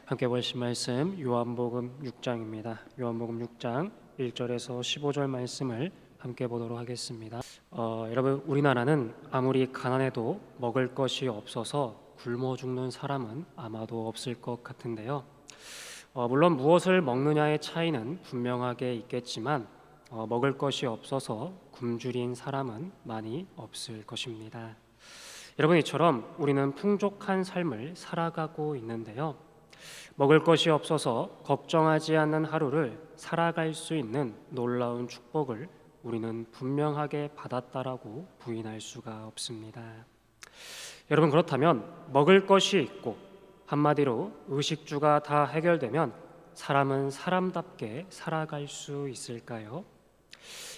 함께 보실 말씀 요한복음 6장입니다. 요한복음 6장 1절에서 15절 말씀을 함께 보도록 하겠습니다. 여러분, 우리나라는 아무리 가난해도 먹을 것이 없어서 굶어 죽는 사람은 아마도 없을 것 같은데요. 물론 무엇을 먹느냐의 차이는 분명하게 있겠지만 먹을 것이 없어서 굶주린 사람은 많이 없을 것입니다. 여러분, 이처럼 우리는 풍족한 삶을 살아가고 있는데요. 먹을 것이 없어서 걱정하지 않는 하루를 살아갈 수 있는 놀라운 축복을 우리는 분명하게 받았다라고 부인할 수가 없습니다. 여러분, 그렇다면 먹을 것이 있고 한마디로 의식주가 다 해결되면 사람은 사람답게 살아갈 수 있을까요?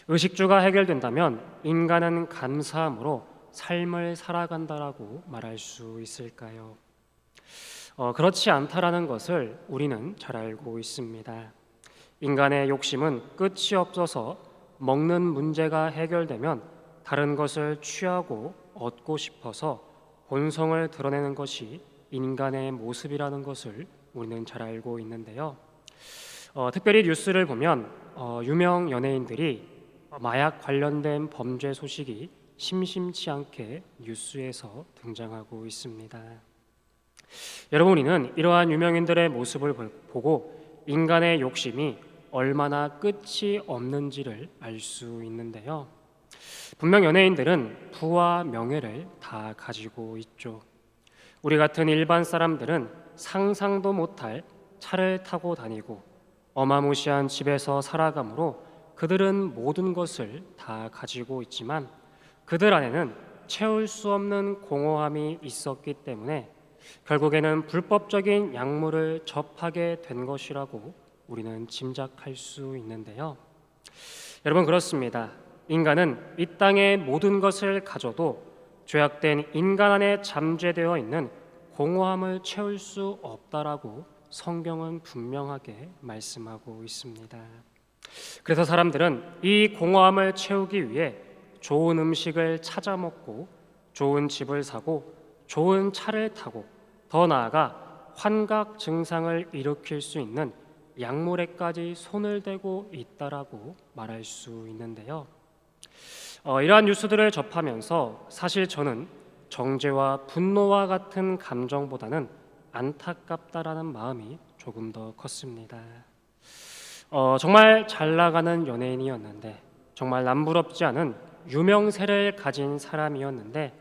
의식주가 해결된다면 인간은 감사함으로 삶을 살아간다라고 말할 수 있을까요? 그렇지 않다라는 것을 우리는 잘 알고 있습니다. 인간의 욕심은 끝이 없어서 먹는 문제가 해결되면 다른 것을 취하고 얻고 싶어서 본성을 드러내는 것이 인간의 모습이라는 것을 우리는 잘 알고 있는데요. 특별히 뉴스를 보면 유명 연예인들이 마약 관련된 범죄 소식이 심심치 않게 뉴스에서 등장하고 있습니다. 여러분, 우리는 이러한 유명인들의 모습을 보고 인간의 욕심이 얼마나 끝이 없는지를 알 수 있는데요. 분명 연예인들은 부와 명예를 다 가지고 있죠. 우리 같은 일반 사람들은 상상도 못할 차를 타고 다니고 어마무시한 집에서 살아가므로 그들은 모든 것을 다 가지고 있지만 그들 안에는 채울 수 없는 공허함이 있었기 때문에 결국에는 불법적인 약물을 접하게 된 것이라고 우리는 짐작할 수 있는데요. 여러분, 그렇습니다. 인간은 이 땅의 모든 것을 가져도 죄악된 인간 안에 잠재되어 있는 공허함을 채울 수 없다라고 성경은 분명하게 말씀하고 있습니다. 그래서 사람들은 이 공허함을 채우기 위해 좋은 음식을 찾아 먹고 좋은 집을 사고 좋은 차를 타고 더 나아가 환각 증상을 일으킬 수 있는 약물에까지 손을 대고 있다라고 말할 수 있는데요. 이러한 뉴스들을 접하면서 사실 저는 정죄와 분노와 같은 감정보다는 안타깝다라는 마음이 조금 더 컸습니다. 정말 잘 나가는 연예인이었는데, 정말 남부럽지 않은 유명세를 가진 사람이었는데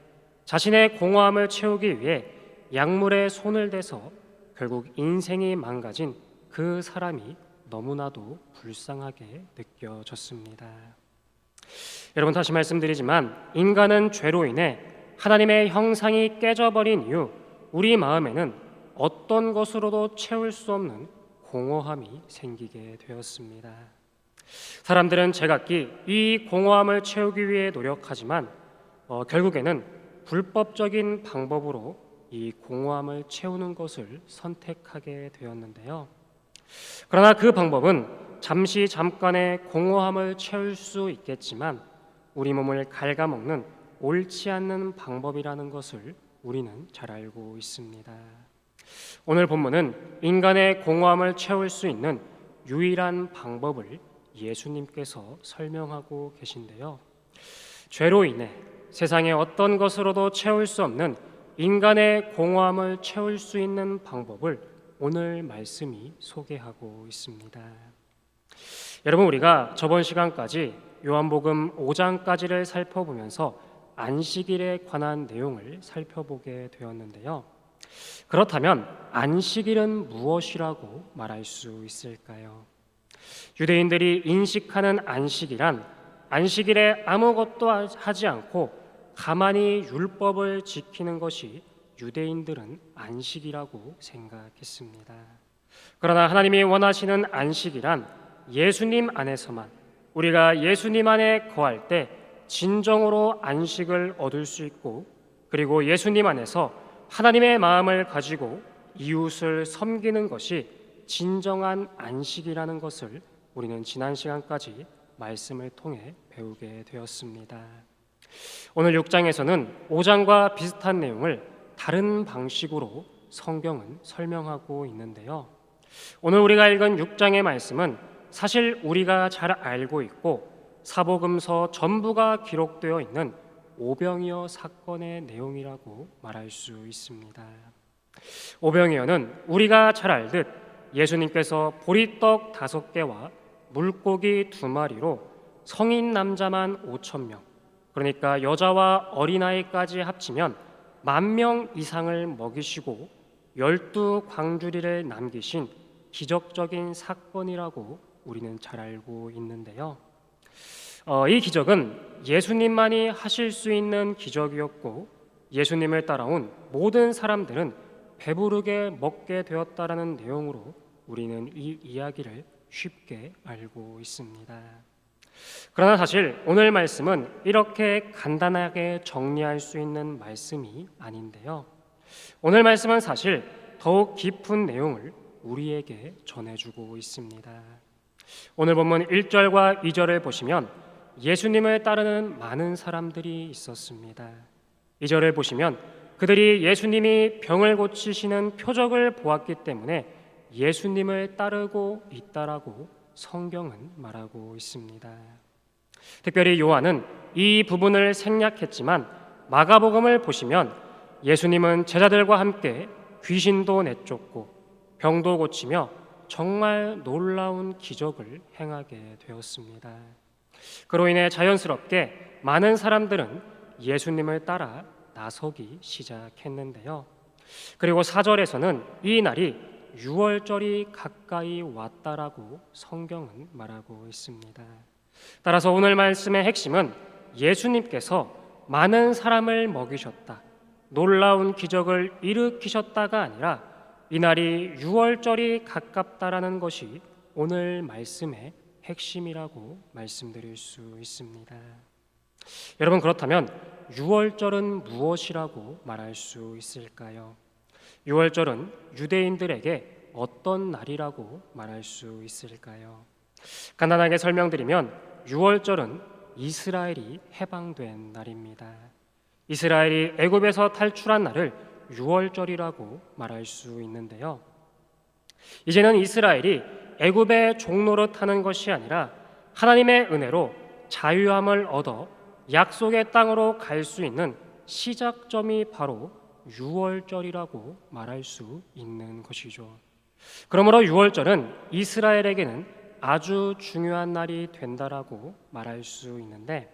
자신의 공허함을 채우기 위해 약물에 손을 대서 결국 인생이 망가진 그 사람이 너무나도 불쌍하게 느껴졌습니다. 여러분, 다시 말씀드리지만 인간은 죄로 인해 하나님의 형상이 깨져버린 이후 우리 마음에는 어떤 것으로도 채울 수 없는 공허함이 생기게 되었습니다. 사람들은 제각기 이 공허함을 채우기 위해 노력하지만 결국에는 불법적인 방법으로 이 공허함을 채우는 것을 선택하게 되었는데요. 그러나 그 방법은 잠깐의 공허함을 채울 수 있겠지만 우리 몸을 갉아먹는 옳지 않는 방법이라는 것을 우리는 잘 알고 있습니다. 오늘 본문은 인간의 공허함을 채울 수 있는 유일한 방법을 예수님께서 설명하고 계신데요. 죄로 인해 세상의 어떤 것으로도 채울 수 없는 인간의 공허함을 채울 수 있는 방법을 오늘 말씀이 소개하고 있습니다. 여러분, 우리가 저번 시간까지 요한복음 5장까지를 살펴보면서 안식일에 관한 내용을 살펴보게 되었는데요. 그렇다면 안식일은 무엇이라고 말할 수 있을까요? 유대인들이 인식하는 안식이란 안식일에 아무것도 하지 않고 가만히 율법을 지키는 것이 유대인들은 안식이라고 생각했습니다. 그러나 하나님이 원하시는 안식이란 예수님 안에서만, 우리가 예수님 안에 거할 때 진정으로 안식을 얻을 수 있고, 그리고 예수님 안에서 하나님의 마음을 가지고 이웃을 섬기는 것이 진정한 안식이라는 것을 우리는 지난 시간까지 말씀을 통해 배우게 되었습니다. 오늘 6장에서는 5장과 비슷한 내용을 다른 방식으로 성경은 설명하고 있는데요. 오늘 우리가 읽은 6장의 말씀은 사실 우리가 잘 알고 있고 사복음서 전부가 기록되어 있는 오병이어 사건의 내용이라고 말할 수 있습니다. 오병이어는 우리가 잘 알듯 예수님께서 보리떡 5개와 물고기 2마리로 성인 남자만 5,000명, 그러니까 여자와 어린아이까지 합치면 10,000명 이상을 먹이시고 12광주리를 남기신 기적적인 사건이라고 우리는 잘 알고 있는데요. 이 기적은 예수님만이 하실 수 있는 기적이었고 예수님을 따라온 모든 사람들은 배부르게 먹게 되었다라는 내용으로 우리는 이 이야기를 쉽게 알고 있습니다. 그러나 사실 오늘 말씀은 이렇게 간단하게 정리할 수 있는 말씀이 아닌데요. 오늘 말씀은 사실 더욱 깊은 내용을 우리에게 전해주고 있습니다. 오늘 본문 1절과 2절을 보시면 예수님을 따르는 많은 사람들이 있었습니다. 2절을 보시면 그들이 예수님이 병을 고치시는 표적을 보았기 때문에 예수님을 따르고 있다라고 성경은 말하고 있습니다. 특별히 요한은 이 부분을 생략했지만 마가복음을 보시면 예수님은 제자들과 함께 귀신도 내쫓고 병도 고치며 정말 놀라운 기적을 행하게 되었습니다. 그로 인해 자연스럽게 많은 사람들은 예수님을 따라 나서기 시작했는데요. 그리고 4절에서는 이 날이 유월절이 가까이 왔다라고 성경은 말하고 있습니다. 따라서 오늘 말씀의 핵심은 예수님께서 많은 사람을 먹이셨다, 놀라운 기적을 일으키셨다가 아니라 이 날이 유월절이 가깝다라는 것이 오늘 말씀의 핵심이라고 말씀드릴 수 있습니다. 여러분, 그렇다면 유월절은 무엇이라고 말할 수 있을까요? 유월절은 유대인들에게 어떤 날이라고 말할 수 있을까요? 간단하게 설명드리면 유월절은 이스라엘이 해방된 날입니다. 이스라엘이 애굽에서 탈출한 날을 유월절이라고 말할 수 있는데요. 이제는 이스라엘이 애굽의 종노릇 하는 것이 아니라 하나님의 은혜로 자유함을 얻어 약속의 땅으로 갈 수 있는 시작점이 바로 유월절이라고 말할 수 있는 것이죠. 그러므로 유월절은 이스라엘에게는 아주 중요한 날이 된다라고 말할 수 있는데,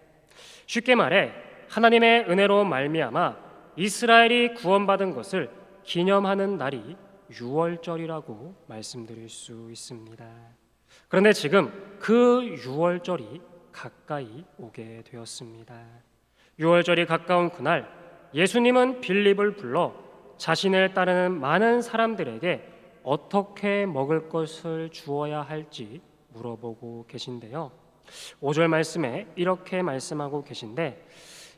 쉽게 말해 하나님의 은혜로 말미암아 이스라엘이 구원받은 것을 기념하는 날이 유월절이라고 말씀드릴 수 있습니다. 그런데 지금 그 유월절이 가까이 오게 되었습니다. 유월절이 가까운 그날 예수님은 빌립을 불러 자신을 따르는 많은 사람들에게 어떻게 먹을 것을 주어야 할지 물어보고 계신데요. 5절 말씀에 이렇게 말씀하고 계신데,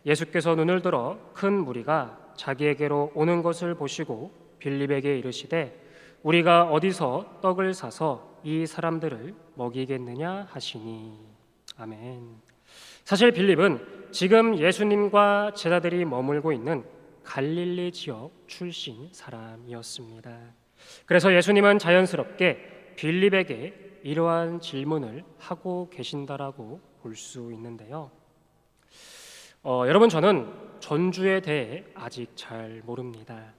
예수께서 눈을 들어 큰 무리가 자기에게로 오는 것을 보시고 빌립에게 이르시되 우리가 어디서 떡을 사서 이 사람들을 먹이겠느냐 하시니. 아멘. 사실 빌립은 지금 예수님과 제자들이 머물고 있는 갈릴리 지역 출신 사람이었습니다. 그래서 예수님은 자연스럽게 빌립에게 이러한 질문을 하고 계신다라고 볼 수 있는데요. 여러분, 저는 전주에 대해 아직 잘 모릅니다.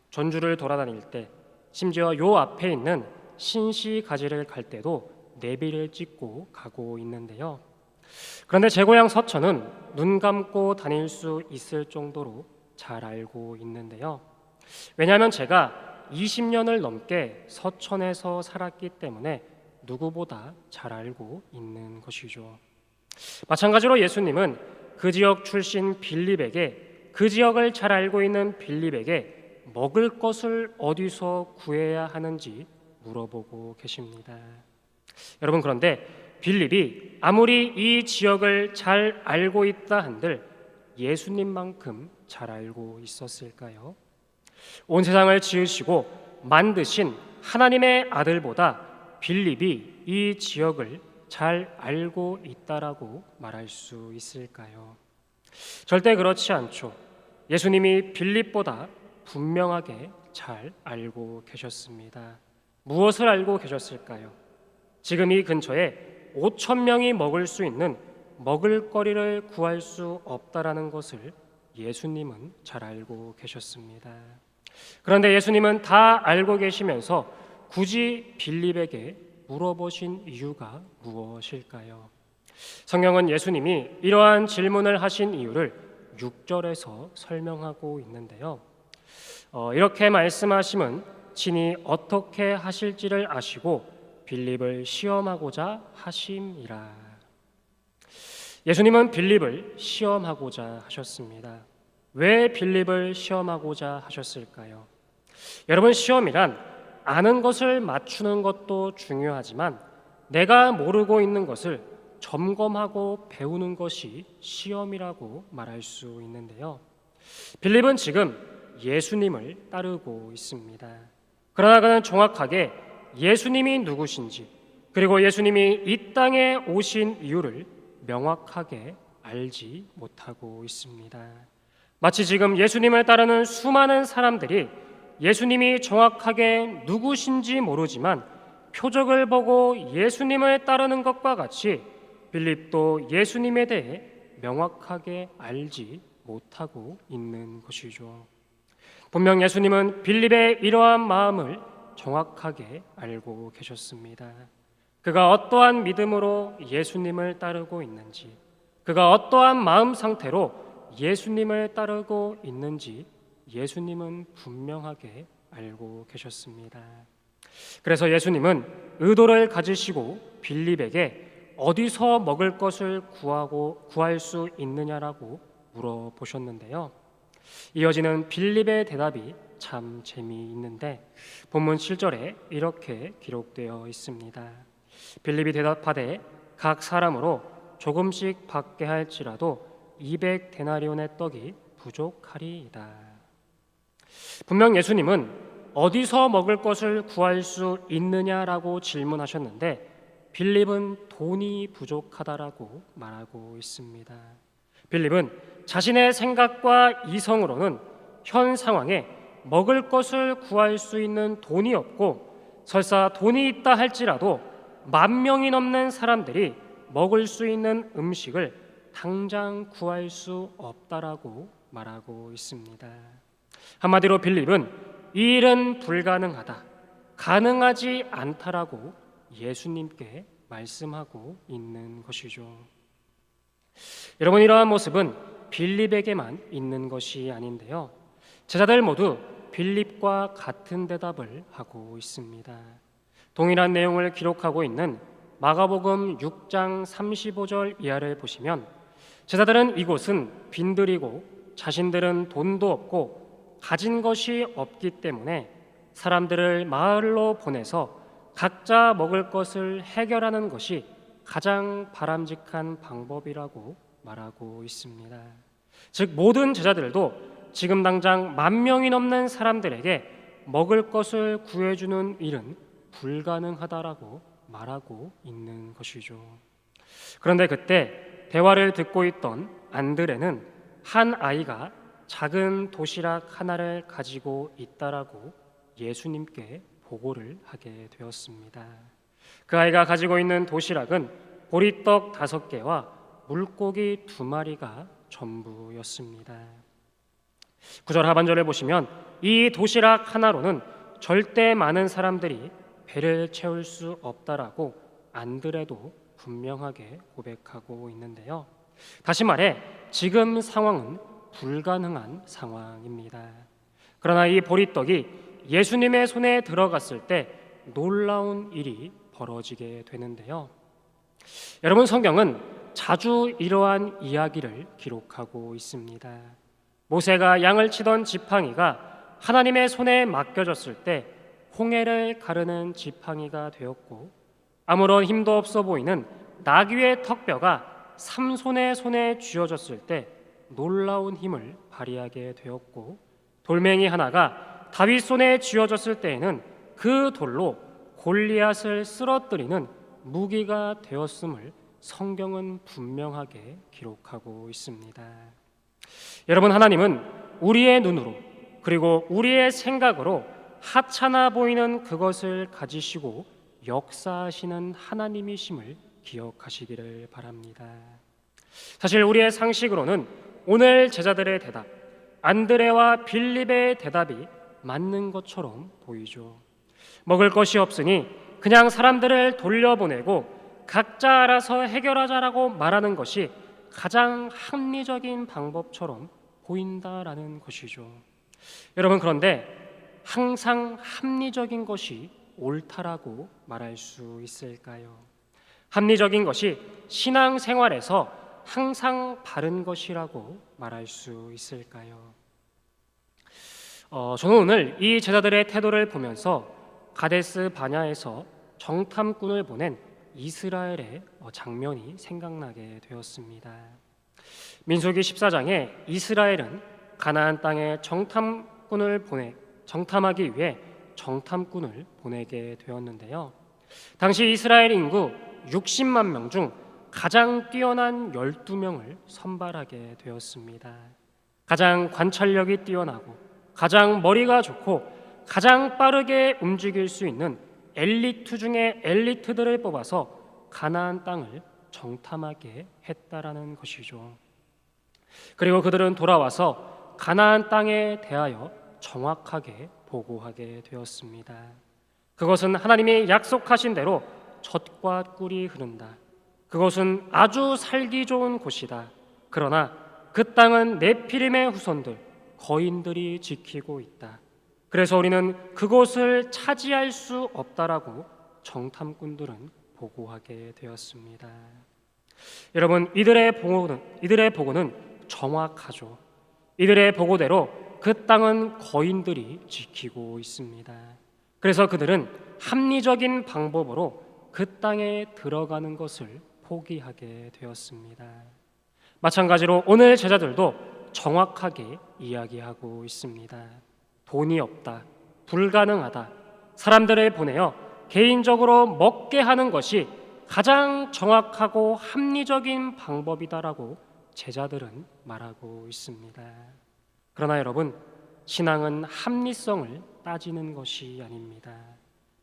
전주를 돌아다닐 때, 심지어 요 앞에 있는 신시가지를 갈 때도 내비를 찍고 가고 있는데요. 그런데 제 고향 서천은 눈 감고 다닐 수 있을 정도로 잘 알고 있는데요. 왜냐하면 제가 20년을 넘게 서천에서 살았기 때문에 누구보다 잘 알고 있는 것이죠. 마찬가지로 예수님은 그 지역 출신 빌립에게, 그 지역을 잘 알고 있는 빌립에게 먹을 것을 어디서 구해야 하는지 물어보고 계십니다. 여러분, 그런데 빌립이 아무리 이 지역을 잘 알고 있다 한들 예수님만큼 잘 알고 있었을까요? 온 세상을 지으시고 만드신 하나님의 아들보다 빌립이 이 지역을 잘 알고 있다라고 말할 수 있을까요? 절대 그렇지 않죠. 예수님이 빌립보다 분명하게 잘 알고 계셨습니다. 무엇을 알고 계셨을까요? 지금 이 근처에 5천 명이 먹을 수 있는 먹을거리를 구할 수 없다라는 것을 예수님은 잘 알고 계셨습니다. 그런데 예수님은 다 알고 계시면서 굳이 빌립에게 물어보신 이유가 무엇일까요? 성경은 예수님이 이러한 질문을 하신 이유를 6절에서 설명하고 있는데요. 이렇게 말씀하심은 친히 어떻게 하실지를 아시고 빌립을 시험하고자 하심이라. 예수님은 빌립을 시험하고자 하셨습니다. 왜 빌립을 시험하고자 하셨을까요? 여러분, 시험이란 아는 것을 맞추는 것도 중요하지만 내가 모르고 있는 것을 점검하고 배우는 것이 시험이라고 말할 수 있는데요. 빌립은 지금 예수님을 따르고 있습니다. 그러나 그는 정확하게 예수님이 누구신지, 그리고 예수님이 이 땅에 오신 이유를 명확하게 알지 못하고 있습니다. 마치 지금 예수님을 따르는 수많은 사람들이 예수님이 정확하게 누구신지 모르지만 표적을 보고 예수님을 따르는 것과 같이 빌립도 예수님에 대해 명확하게 알지 못하고 있는 것이죠. 분명 예수님은 빌립의 이러한 마음을 정확하게 알고 계셨습니다. 그가 어떠한 믿음으로 예수님을 따르고 있는지, 그가 어떠한 마음 상태로 예수님을 따르고 있는지 예수님은 분명하게 알고 계셨습니다. 그래서 예수님은 의도를 가지시고 빌립에게 어디서 먹을 것을 구할 수 있느냐라고 물어보셨는데요. 이어지는 빌립의 대답이 참 재미있는데 본문 7절에 이렇게 기록되어 있습니다. 빌립이 대답하되 각 사람으로 조금씩 받게 할지라도 200데나리온의 떡이 부족하리이다. 분명 예수님은 어디서 먹을 것을 구할 수 있느냐라고 질문하셨는데 빌립은 돈이 부족하다라고 말하고 있습니다. 빌립은 자신의 생각과 이성으로는 현 상황에 먹을 것을 구할 수 있는 돈이 없고 설사 돈이 있다 할지라도 10,000명이 넘는 사람들이 먹을 수 있는 음식을 당장 구할 수 없다라고 말하고 있습니다. 한마디로 빌립은 이 일은 불가능하다, 가능하지 않다라고 예수님께 말씀하고 있는 것이죠. 여러분, 이러한 모습은 빌립에게만 있는 것이 아닌데요. 제자들 모두 빌립과 같은 대답을 하고 있습니다. 동일한 내용을 기록하고 있는 마가복음 6장 35절 이하를 보시면 제자들은 이곳은 빈들이고 자신들은 돈도 없고 가진 것이 없기 때문에 사람들을 마을로 보내서 각자 먹을 것을 해결하는 것이 가장 바람직한 방법이라고 말하고 있습니다. 즉 모든 제자들도 지금 당장 10,000명이 넘는 사람들에게 먹을 것을 구해주는 일은 불가능하다라고 말하고 있는 것이죠. 그런데 그때 대화를 듣고 있던 안드레는 한 아이가 작은 도시락 하나를 가지고 있다라고 예수님께 보고를 하게 되었습니다. 그 아이가 가지고 있는 도시락은 보리떡 5개와 물고기 2마리가 전부였습니다. 9절 하반절에 보시면 이 도시락 하나로는 절대 많은 사람들이 배를 채울 수 없다라고 안드레도 분명하게 고백하고 있는데요. 다시 말해 지금 상황은 불가능한 상황입니다. 그러나 이 보리떡이 예수님의 손에 들어갔을 때 놀라운 일이 벌어지게 되는데요. 여러분, 성경은 자주 이러한 이야기를 기록하고 있습니다. 모세가 양을 치던 지팡이가 하나님의 손에 맡겨졌을 때 홍해를 가르는 지팡이가 되었고, 아무런 힘도 없어 보이는 나귀의 턱뼈가 삼손의 손에 쥐어졌을 때 놀라운 힘을 발휘하게 되었고, 돌멩이 하나가 다윗 손에 쥐어졌을 때에는 그 돌로 골리앗을 쓰러뜨리는 무기가 되었음을 성경은 분명하게 기록하고 있습니다. 여러분, 하나님은 우리의 눈으로 그리고 우리의 생각으로 하찮아 보이는 그것을 가지시고 역사하시는 하나님이심을 기억하시기를 바랍니다. 사실 우리의 상식으로는 오늘 제자들의 대답, 안드레와 빌립의 대답이 맞는 것처럼 보이죠. 먹을 것이 없으니 그냥 사람들을 돌려보내고 각자 알아서 해결하자라고 말하는 것이 가장 합리적인 방법처럼 보인다라는 것이죠. 여러분, 그런데 항상 합리적인 것이 옳다라고 말할 수 있을까요? 합리적인 것이 신앙생활에서 항상 바른 것이라고 말할 수 있을까요? 저는 오늘 이 제자들의 태도를 보면서 가데스 바냐에서 정탐꾼을 보낸 이스라엘의 장면이 생각나게 되었습니다. 민수기 14장에 이스라엘은 가나안 땅에 정탐하기 위해 정탐꾼을 보내게 되었는데요. 당시 이스라엘 인구 60만 명 중 가장 뛰어난 12명을 선발하게 되었습니다. 가장 관찰력이 뛰어나고 가장 머리가 좋고 가장 빠르게 움직일 수 있는 엘리트 중에 엘리트들을 뽑아서 가나안 땅을 정탐하게 했다라는 것이죠. 그리고 그들은 돌아와서 가나안 땅에 대하여 정확하게 보고하게 되었습니다. 그것은 하나님이 약속하신 대로 젖과 꿀이 흐른다. 그것은 아주 살기 좋은 곳이다. 그러나 그 땅은 네피림의 후손들, 거인들이 지키고 있다. 그래서 우리는 그곳을 차지할 수 없다라고 정탐꾼들은 보고하게 되었습니다. 여러분, 이들의 보고는 정확하죠. 이들의 보고대로 그 땅은 거인들이 지키고 있습니다. 그래서 그들은 합리적인 방법으로 그 땅에 들어가는 것을 포기하게 되었습니다. 마찬가지로 오늘 제자들도 정확하게 이야기하고 있습니다. 돈이 없다, 불가능하다, 사람들을 보내어 개인적으로 먹게 하는 것이 가장 정확하고 합리적인 방법이다라고 제자들은 말하고 있습니다. 그러나 여러분, 신앙은 합리성을 따지는 것이 아닙니다.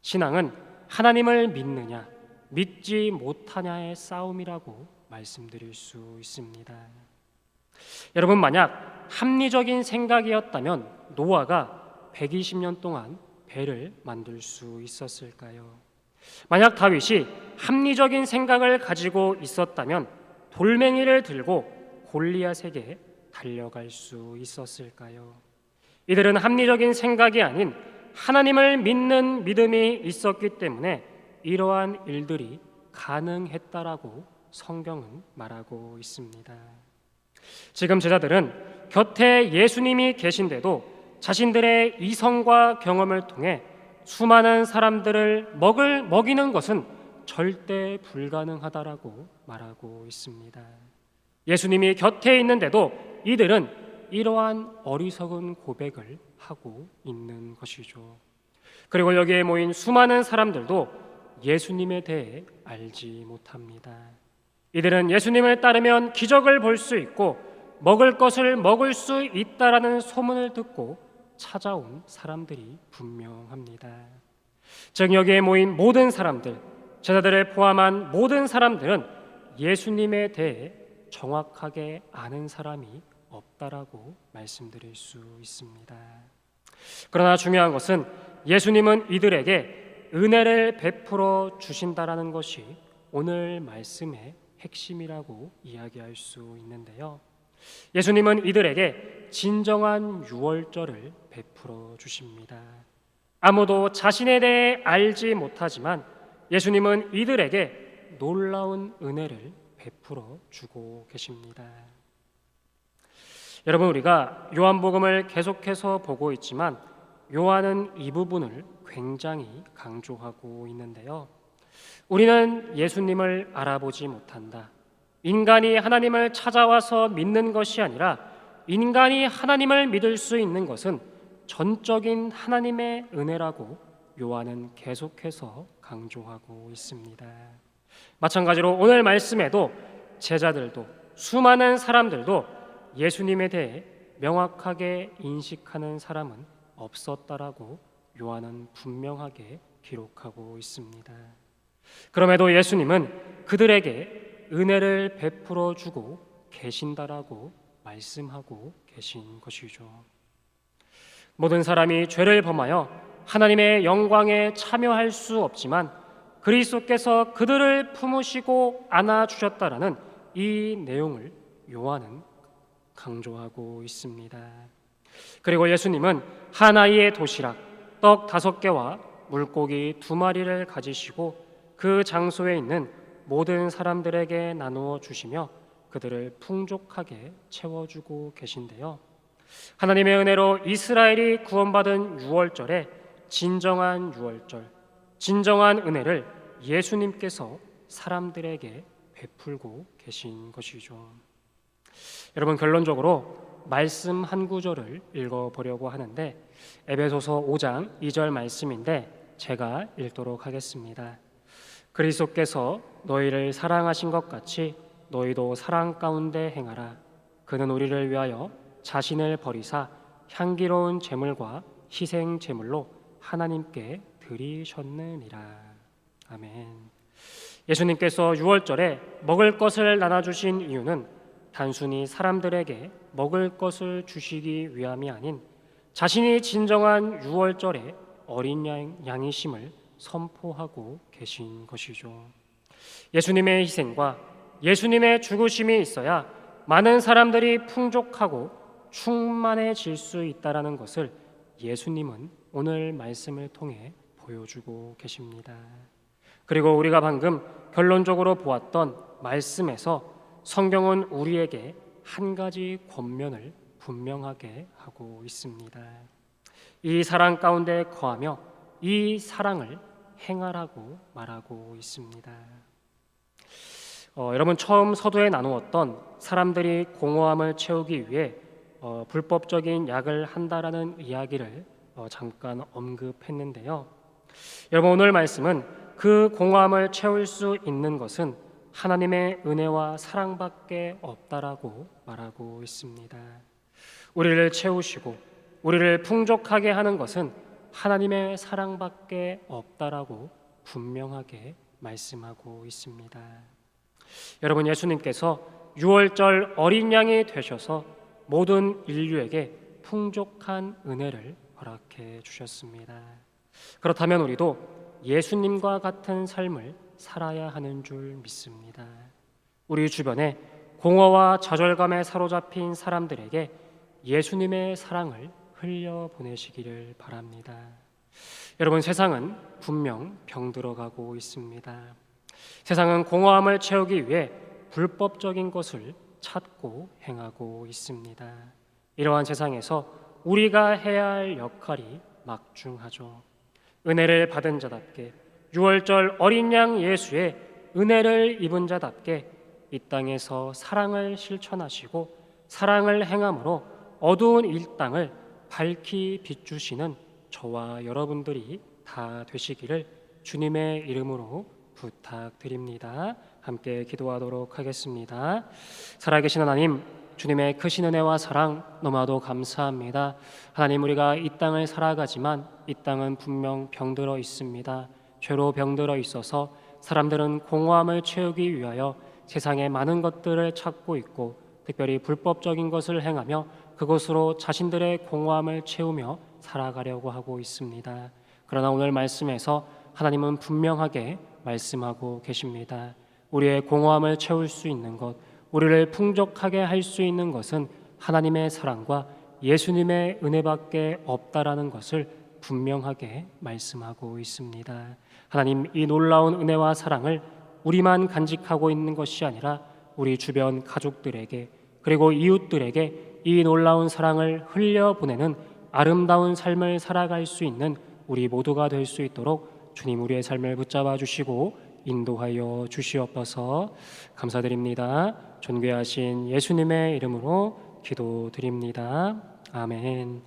신앙은 하나님을 믿느냐 믿지 못하냐의 싸움이라고 말씀드릴 수 있습니다. 여러분, 만약 합리적인 생각이었다면 노아가 120년 동안 배를 만들 수 있었을까요? 만약 다윗이 합리적인 생각을 가지고 있었다면 돌멩이를 들고 골리앗에게 달려갈 수 있었을까요? 이들은 합리적인 생각이 아닌 하나님을 믿는 믿음이 있었기 때문에 이러한 일들이 가능했다라고 성경은 말하고 있습니다. 지금 제자들은 곁에 예수님이 계신데도 자신들의 이성과 경험을 통해 수많은 사람들을 먹이는 것은 절대 불가능하다라고 말하고 있습니다. 예수님이 곁에 있는데도 이들은 이러한 어리석은 고백을 하고 있는 것이죠. 그리고 여기에 모인 수많은 사람들도 예수님에 대해 알지 못합니다. 이들은 예수님을 따르면 기적을 볼 수 있고 먹을 것을 먹을 수 있다라는 소문을 듣고 찾아온 사람들이 분명합니다. 즉, 여기에 모인 모든 사람들, 제자들을 포함한 모든 사람들은 예수님에 대해 정확하게 아는 사람이 없다라고 말씀드릴 수 있습니다. 그러나 중요한 것은 예수님은 이들에게 은혜를 베풀어 주신다라는 것이 오늘 말씀의 핵심이라고 이야기할 수 있는데요. 예수님은 이들에게 진정한 유월절을 베풀어 주십니다. 아무도 자신에 대해 알지 못하지만 예수님은 이들에게 놀라운 은혜를 베풀어 주고 계십니다. 여러분, 우리가 요한복음을 계속해서 보고 있지만 요한은 이 부분을 굉장히 강조하고 있는데요. 우리는 예수님을 알아보지 못한다. 인간이 하나님을 찾아와서 믿는 것이 아니라 인간이 하나님을 믿을 수 있는 것은 전적인 하나님의 은혜라고 요한은 계속해서 강조하고 있습니다. 마찬가지로 오늘 말씀에도 제자들도 수많은 사람들도 예수님에 대해 명확하게 인식하는 사람은 없었다라고 요한은 분명하게 기록하고 있습니다. 그럼에도 예수님은 그들에게 은혜를 베풀어 주고 계신다라고 말씀하고 계신 것이죠. 모든 사람이 죄를 범하여 하나님의 영광에 참여할 수 없지만 그리스도께서 그들을 품으시고 안아주셨다라는 이 내용을 요한은 강조하고 있습니다. 그리고 예수님은 한 아이의 도시락 떡 5개와 물고기 2마리를 가지시고 그 장소에 있는 모든 사람들에게 나누어 주시며 그들을 풍족하게 채워주고 계신데요. 하나님의 은혜로 이스라엘이 구원받은 유월절에 진정한 유월절, 진정한 은혜를 예수님께서 사람들에게 베풀고 계신 것이죠. 여러분, 결론적으로 말씀 한 구절을 읽어보려고 하는데 에베소서 5장 2절 말씀인데 제가 읽도록 하겠습니다. 그리스도께서 너희를 사랑하신 것 같이 너희도 사랑 가운데 행하라. 그는 우리를 위하여 자신을 버리사 향기로운 제물과 희생 제물로 하나님께 드리셨느니라. 아멘. 예수님께서 유월절에 먹을 것을 나눠주신 이유는 단순히 사람들에게 먹을 것을 주시기 위함이 아닌 자신이 진정한 유월절의 어린 양이심을 선포하고 계신 것이죠. 예수님의 희생과 예수님의 죽으심이 있어야 많은 사람들이 풍족하고 충만해질 수 있다라는 것을 예수님은 오늘 말씀을 통해 보여주고 계십니다. 그리고 우리가 방금 결론적으로 보았던 말씀에서 성경은 우리에게 한 가지 권면을 분명하게 하고 있습니다. 이 사랑 가운데 거하며 이 사랑을 행하라고 말하고 있습니다. 여러분, 처음 서두에 나누었던 사람들이 공허함을 채우기 위해 불법적인 약을 한다라는 이야기를 잠깐 언급했는데요. 여러분, 오늘 말씀은 그 공허함을 채울 수 있는 것은 하나님의 은혜와 사랑밖에 없다라고 말하고 있습니다. 우리를 채우시고 우리를 풍족하게 하는 것은 하나님의 사랑밖에 없다라고 분명하게 말씀하고 있습니다. 여러분, 예수님께서 유월절 어린 양이 되셔서 모든 인류에게 풍족한 은혜를 허락해 주셨습니다. 그렇다면 우리도 예수님과 같은 삶을 살아야 하는 줄 믿습니다. 우리 주변에 공허와 좌절감에 사로잡힌 사람들에게 예수님의 사랑을 흘려보내시기를 바랍니다. 여러분, 세상은 분명 병들어가고 있습니다. 세상은 공허함을 채우기 위해 불법적인 것을 찾고 행하고 있습니다. 이러한 세상에서 우리가 해야 할 역할이 막중하죠. 은혜를 받은 자답게, 유월절 어린 양 예수의 은혜를 입은 자답게 이 땅에서 사랑을 실천하시고 사랑을 행함으로 어두운 이 땅을 밝히 비추시는 저와 여러분들이 다 되시기를 주님의 이름으로 부탁드립니다. 함께 기도하도록 하겠습니다. 살아계신 하나님, 주님의 크신 은혜와 사랑 너무나도 감사합니다. 하나님, 우리가 이 땅을 살아가지만 이 땅은 분명 병들어 있습니다. 죄로 병들어 있어서 사람들은 공허함을 채우기 위하여 세상의 많은 것들을 찾고 있고 특별히 불법적인 것을 행하며 그것으로 자신들의 공허함을 채우며 살아가려고 하고 있습니다. 그러나 오늘 말씀에서 하나님은 분명하게 말씀하고 계십니다. 우리의 공허함을 채울 수 있는 것, 우리를 풍족하게 할 수 있는 것은 하나님의 사랑과 예수님의 은혜밖에 없다라는 것을 분명하게 말씀하고 있습니다. 하나님, 이 놀라운 은혜와 사랑을 우리만 간직하고 있는 것이 아니라 우리 주변 가족들에게 그리고 이웃들에게 이 놀라운 사랑을 흘려보내는 아름다운 삶을 살아갈 수 있는 우리 모두가 될 수 있도록 주님, 우리의 삶을 붙잡아 주시고 인도하여 주시옵소서. 감사드립니다. 존귀하신 예수님의 이름으로 기도드립니다. 아멘.